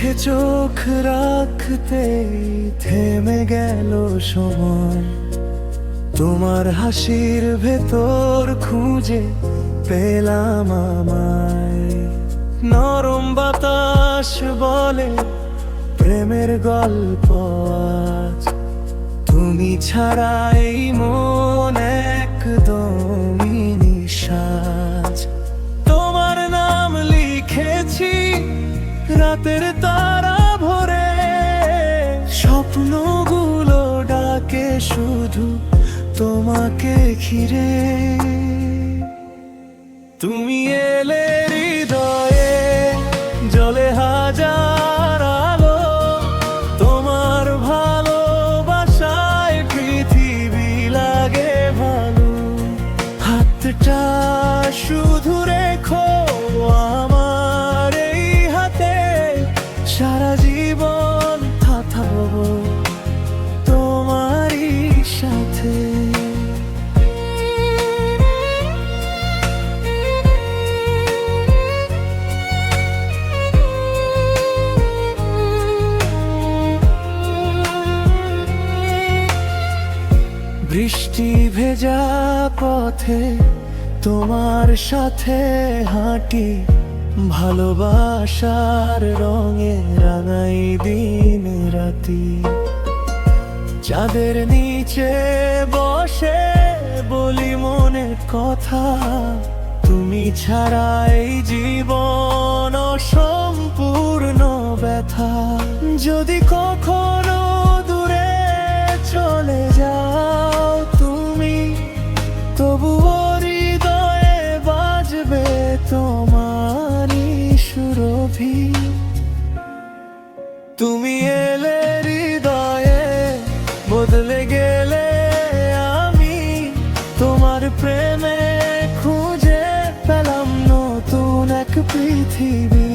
চোখে চোখ রাখতে থেমে গেল সময়, তোমার হাসির ভেতর খুঁজে পেলাম আমায়। নরম বাতাস বলে প্রেমের গল্প আজ, তুমি ছাড়া এই মন একদমই নিঃশ্বাস। তোমার নাম লিখেছি রাতের তারা ভরে, স্বপ্নগুলো ডাকে শুধু তোমাকে ঘিরে। তুমি এলে হৃদয়ে জ্বলে হাজার আলো, তোমার ভালোবাসায় পৃথিবী লাগে ভালো। হাতটা শুধু রেখো আমার এই হাতে, সারা জীবন থাকবো তোমারই সাথে। বৃষ্টি ভেজা পথে তোমার সাথে হাঁটি, ভালোবাসার রঙে রাঙাই দিন রাতি। চাঁদের নিচে বসে বলি মনের কথা, তুমি ছাড়া এই জীবন অসম্পূর্ণ ব্যথা। যদি কখনো দূরে চলে যাও তুমি, তবুও হৃদয়ে বাজবে তোমারই সুরভি। তুমি এলে হৃদয়ে বদলে গেলে আমি, তোমার প্রেমে খুঁজে পেলাম নতুন এক পৃথিবী।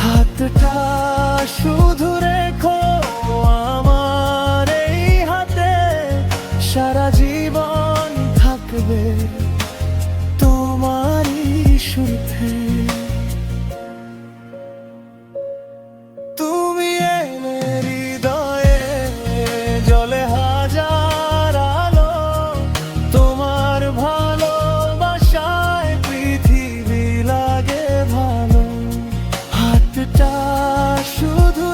হাতটা শুধু রেখো আমার এই হাতে, সারা জীবন থাকবে তোমারই সুরতে। তুমি এলে হৃদয়ে জ্বলে হাজার আলো, তোমার ভালোবাসায় পৃথিবী লাগে ভালো। হাতটা শুধু